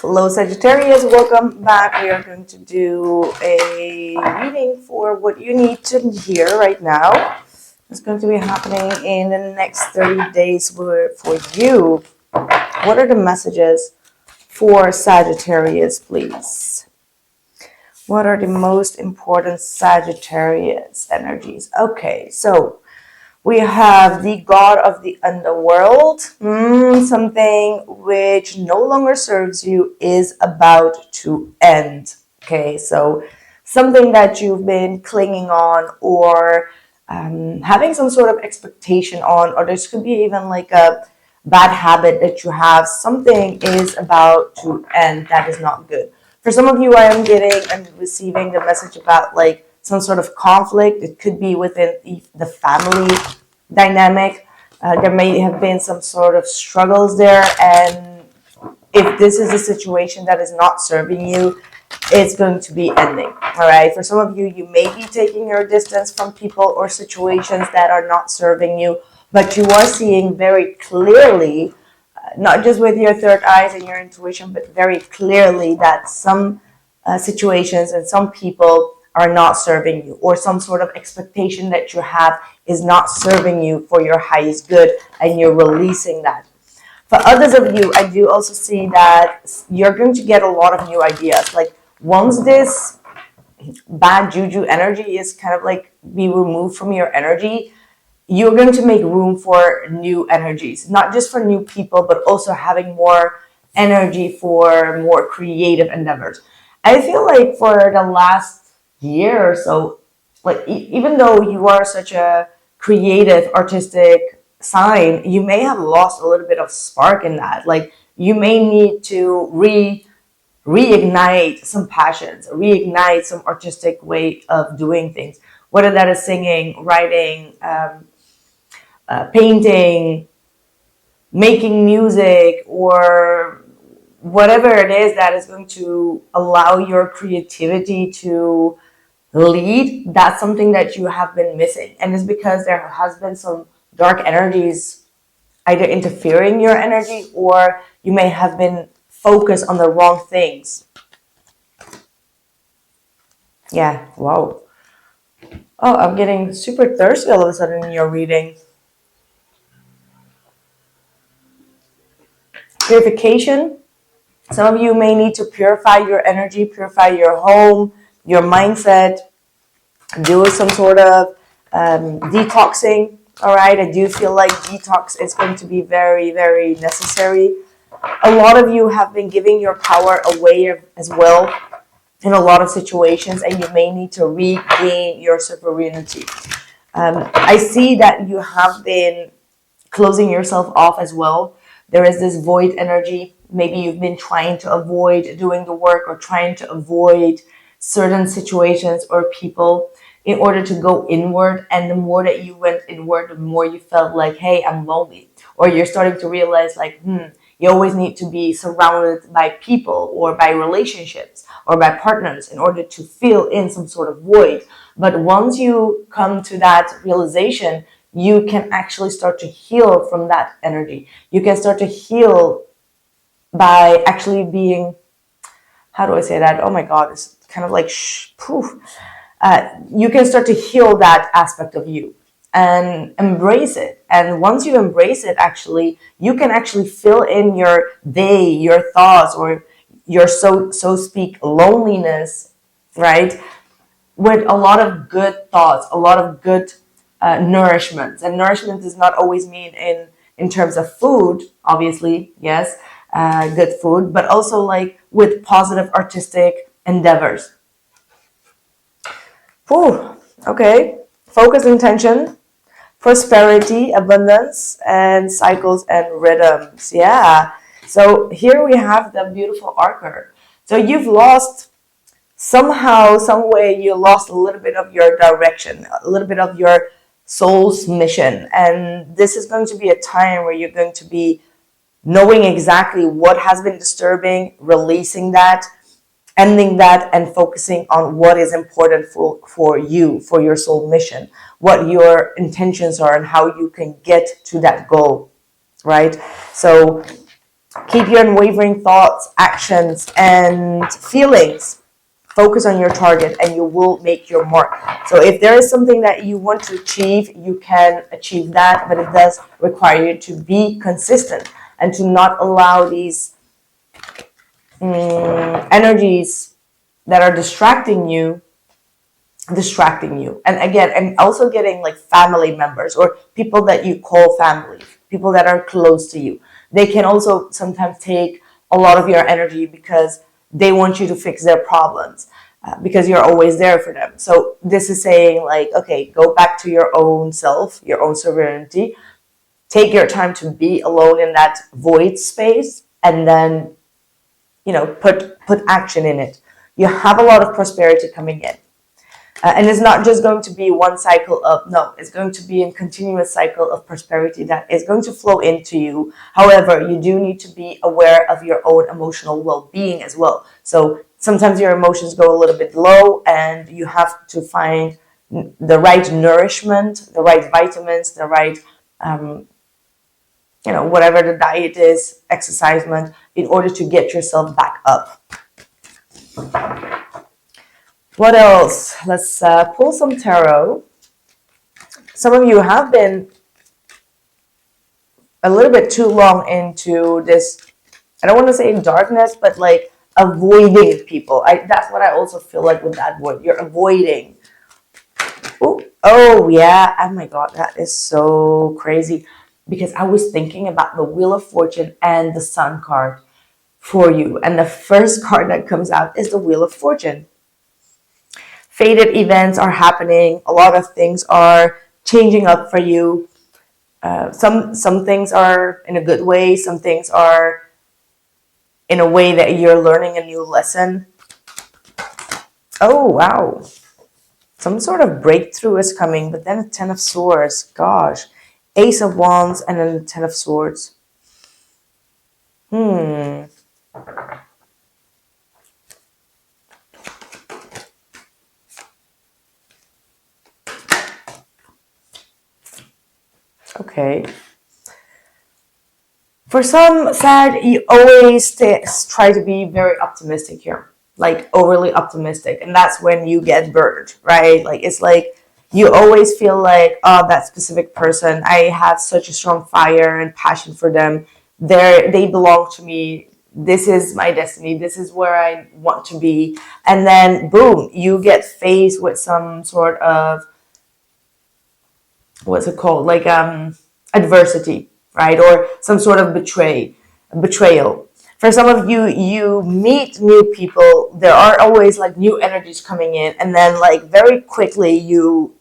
Hello Sagittarius, welcome back. We are going to do a reading for what you need to hear right now. It's going to be happening in the next 30 days for you. What are the messages for Sagittarius, please? What are the most important Sagittarius energies? Okay, so we have the god of the underworld. Something which no longer serves you is about to end. Okay, so something that you've been clinging on or having some sort of expectation on, or this could be even like a bad habit that you have. Something is about to end that is not good. For some of you, I am getting and receiving the message about like some sort of conflict. It could be within the family dynamic. There may have been some sort of struggles there, and if this is a situation that is not serving you, it's going to be ending. All right. For some of you, you may be taking your distance from people or situations that are not serving you, but you are seeing very clearly, not just with your third eyes and your intuition, but very clearly that some situations and some people are not serving you, or some sort of expectation that you have is not serving you for your highest good, and you're releasing that. For others of you, I do also see that you're going to get a lot of new ideas. Like once this bad juju energy is kind of like be removed from your energy, you're going to make room for new energies, not just for new people, but also having more energy for more creative endeavors. I feel like for the last year or so, like even though you are such a creative, artistic sign, you may have lost a little bit of spark in that. Like you may need to reignite some passions, reignite some artistic way of doing things, whether that is singing, writing, painting, making music, or whatever it is that is going to allow your creativity to lead. That's something that you have been missing, and it's because there has been some dark energies either interfering your energy, or you may have been focused on the wrong things. Yeah, wow. Oh, I'm getting super thirsty all of a sudden in your reading. Purification. Some of you may need to purify your energy, purify your home, your mindset, do some sort of detoxing. All right, I do feel like detox is going to be very, very necessary. A lot of you have been giving your power away as well in a lot of situations, and you may need to regain your sovereignty. I see that you have been closing yourself off as well. There is this void energy. Maybe you've been trying to avoid doing the work, or trying to avoid certain situations or people in order to go inward. And the more that you went inward, the more you felt like, hey, I'm lonely. Or you're starting to realize like, you always need to be surrounded by people or by relationships or by partners in order to fill in some sort of void. But once you come to that realization, you can actually start to heal from that energy. You can start to heal by actually being, how do I say that? Oh my God, it's kind of like, poof. You can start to heal that aspect of you and embrace it. And once you embrace it, actually, you can actually fill in your day, your thoughts, or your so speak loneliness, right, with a lot of good thoughts, a lot of good nourishment. And nourishment does not always mean in terms of food, obviously, yes, good food, but also like with positive artistic endeavors. Whew, okay. Focus, intention, prosperity, abundance, and cycles and rhythms. Yeah. So here we have the beautiful archer. So you've lost somehow, some way, you lost a little bit of your direction, a little bit of your soul's mission. And this is going to be a time where you're going to be knowing exactly what has been disturbing, releasing that, ending that, and focusing on what is important for you, for your soul mission, what your intentions are, and how you can get to that goal, right? So Keep your unwavering thoughts, actions, and feelings. Focus on your target and you will make your mark. So if there is something that you want to achieve, you can achieve that, but it does require you to be consistent and to not allow these energies that are distracting you. And again, and also getting like family members or people that you call family, people that are close to you. They can also sometimes take a lot of your energy because they want you to fix their problems, because you're always there for them. So this is saying like, okay, go back to your own self, your own sovereignty. Take your time to be alone in that void space, and then put action in it. You have a lot of prosperity coming in. And it's not just going to be one cycle of, no, it's going to be a continuous cycle of prosperity that is going to flow into you. However, you do need to be aware of your own emotional well-being as well. So sometimes your emotions go a little bit low and you have to find the right nourishment, the right vitamins, the right, whatever the diet is, exercisement, in order to get yourself back up. What else? Let's pull some tarot. Some of you have been a little bit too long into this, I don't want to say darkness, but like avoiding people. That's what I also feel like with that word. You're avoiding. Ooh, oh, yeah. Oh, my God. That is so crazy. Because I was thinking about the Wheel of Fortune and the Sun card for you. And the first card that comes out is the Wheel of Fortune. Fated events are happening. A lot of things are changing up for you. Some things are in a good way. Some things are in a way that you're learning a new lesson. Oh, wow. Some sort of breakthrough is coming, but then a Ten of Swords. Gosh. Ace of Wands and then the Ten of Swords. Okay. For some, Sag, you always try to be very optimistic here. Like overly optimistic. And that's when you get burned, right? Like it's like you always feel like, oh, that specific person, I have such a strong fire and passion for them. They belong to me. This is my destiny. This is where I want to be. And then boom, you get faced with some sort of, what's it called? Like adversity, right? Or some sort of betrayal. For some of you, you meet new people. There are always like new energies coming in, and then like very quickly you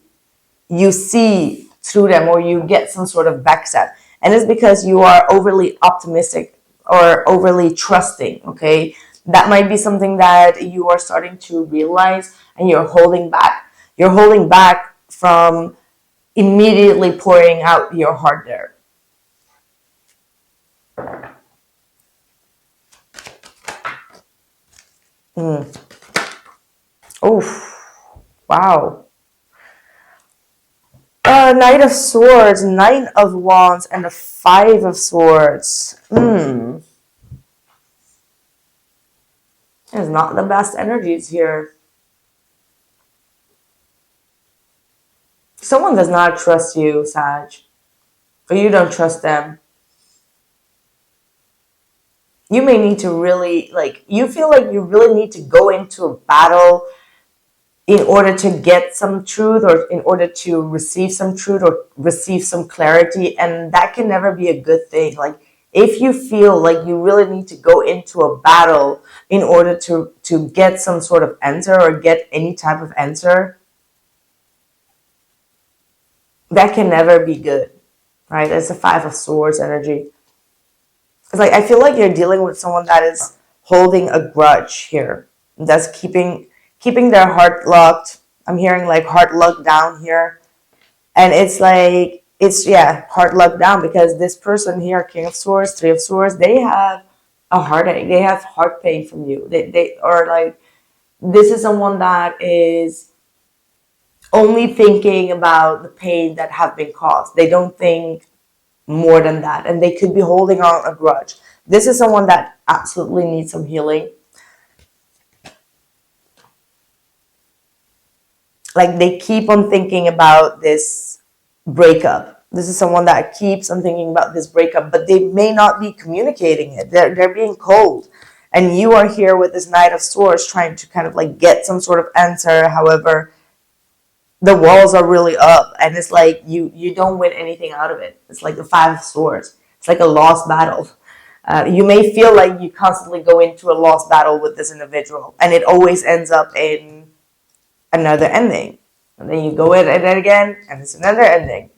see through them, or you get some sort of backstab, and it's because you are overly optimistic or overly trusting. Okay, that might be something that you are starting to realize, and you're holding back. You're holding back from immediately pouring out your heart there. Oh, wow. Knight of Swords, Nine of Wands, and the Five of Swords. It's not the best energies here. Someone does not trust you, Sag. Or you don't trust them. You may need to really, like, you feel like you really need to go into a battle in order to get some truth, or in order to receive some truth, or receive some clarity. And that can never be a good thing. Like, if you feel like you really need to go into a battle in order to get some sort of answer, or get any type of answer, that can never be good, right? That's a Five of Swords energy. It's like, I feel like you're dealing with someone that is holding a grudge here. That's keeping their heart locked. I'm hearing like heart locked down here. And it's like, heart locked down, because this person here, King of Swords, Three of Swords, they have a heartache. They have heart pain from you. They are like, this is someone that is only thinking about the pain that have been caused. They don't think more than that, and they could be holding on a grudge. This is someone that absolutely needs some healing. Like they keep on thinking about this breakup. This is someone that keeps on thinking about this breakup, but they may not be communicating it. They're being cold. And you are here with this Knight of Swords trying to kind of like get some sort of answer. However, the walls are really up, and it's like you don't win anything out of it. It's like the Five of Swords. It's like a lost battle. You may feel like you constantly go into a lost battle with this individual, and it always ends up in another ending. And then you go in and then again, and it's another ending.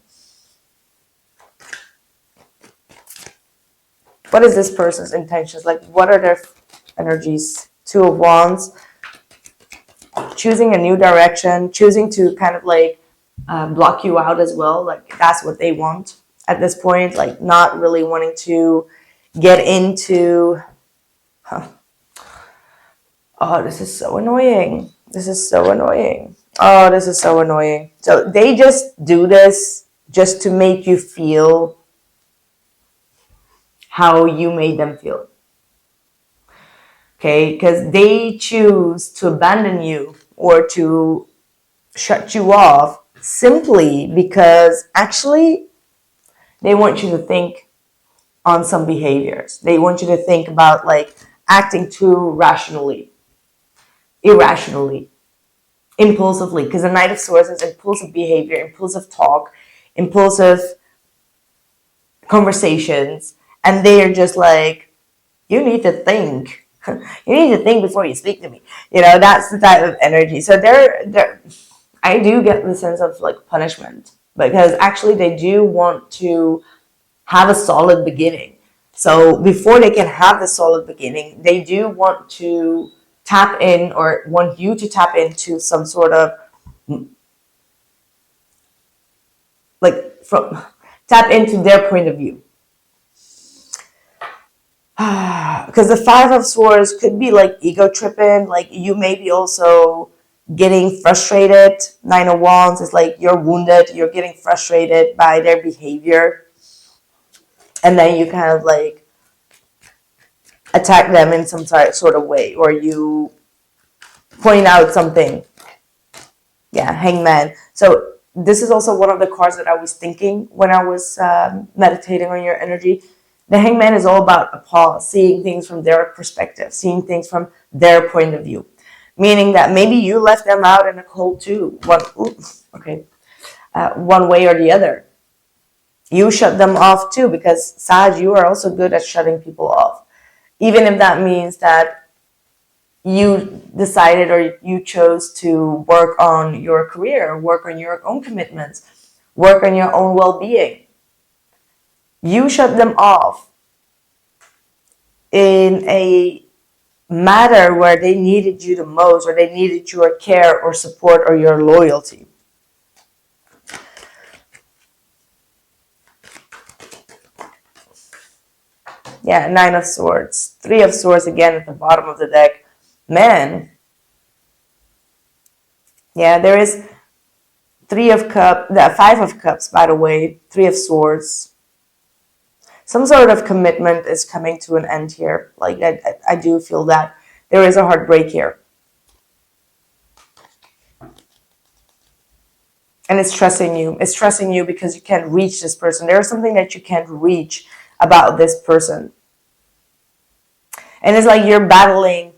What is this person's intentions? Like, what are their energies? Two of Wands. Choosing a new direction, choosing to kind of like block you out as well. Like, that's what they want at this point. Like, not really wanting to get into... Oh, this is so annoying. This is so annoying. Oh, this is so annoying. So they just do this just to make you feel how you made them feel. Okay, because they choose to abandon you or to shut you off simply because actually they want you to think on some behaviors. They want you to think about like acting too rationally, irrationally, impulsively, because the Knight of Swords is impulsive behavior, impulsive talk, impulsive conversations, and they are just like, you need to think. You need to think before you speak to me. You know, that's the type of energy. So they're I do get the sense of like punishment, because actually they do want to have a solid beginning. So before they can have the solid beginning, they do want to tap in, or want you to tap into some sort of like tap into their point of view. Because the Five of Swords could be like ego tripping. Like you may be also getting frustrated. Nine of Wands is like you're wounded. You're getting frustrated by their behavior. And then you kind of like attack them in some sort of way. Or you point out something. Yeah, Hangman. So this is also one of the cards that I was thinking when I was meditating on your energy. The Hangman is all about a pause, seeing things from their perspective, seeing things from their point of view. Meaning that maybe you left them out in the cold too. One way or the other. You shut them off too, because Sag, you are also good at shutting people off. Even if that means that you decided or you chose to work on your career, work on your own commitments, work on your own well-being. You shut them off in a matter where they needed you the most, or they needed your care or support or your loyalty. Yeah, Nine of Swords. Three of Swords again at the bottom of the deck. Man. Yeah, there is Five of Cups, by the way. Three of Swords. Some sort of commitment is coming to an end here. Like, I do feel that there is a heartbreak here. And it's stressing you. It's stressing you because you can't reach this person. There's something that you can't reach about this person. And it's like you're battling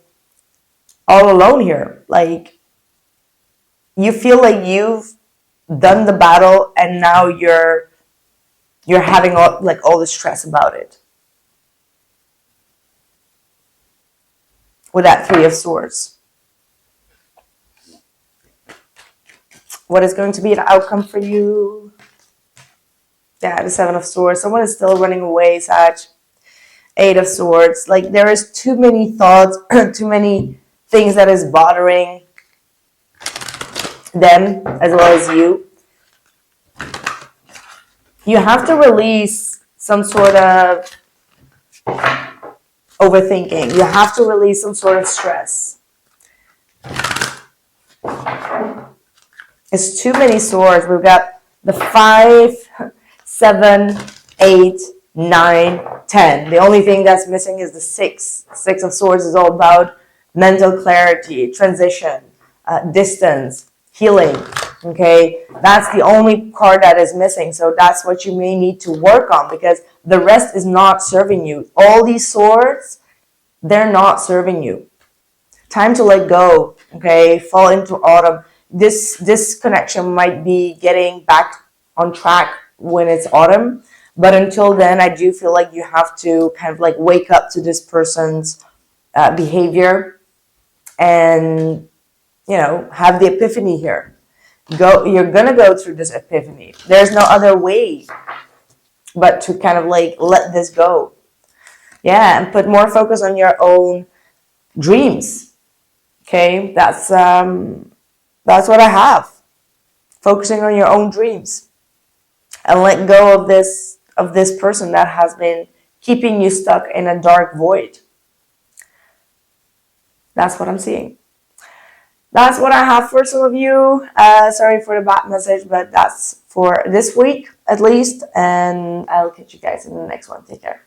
all alone here. Like, you feel like you've done the battle and now you're having all the stress about it. With that Three of Swords. What is going to be the outcome for you? Yeah, the Seven of Swords. Someone is still running away, Sag. Eight of Swords. Like, there is too many thoughts, too many things that is bothering them as well as you. You have to release some sort of overthinking. You have to release some sort of stress. It's too many swords. We've got the 5, 7, 8, 9, 10. The only thing that's missing is the 6. 6 of Swords is all about mental clarity, transition, distance, healing. Okay, that's the only card that is missing. So that's what you may need to work on, because the rest is not serving you. All these swords, they're not serving you. Time to let go. Okay, fall into autumn. This connection might be getting back on track when it's autumn, but until then, I do feel like you have to kind of like wake up to this person's behavior and, you know, have the epiphany here. You're gonna go through this epiphany. There's no other way but to kind of like let this go. Yeah, and put more focus on your own dreams. Okay, that's what I have. Focusing on your own dreams and let go of this person that has been keeping you stuck in a dark void. That's what I'm seeing. That's what I have for some of you. Sorry for the bad message, but that's for this week at least. And I'll catch you guys in the next one. Take care.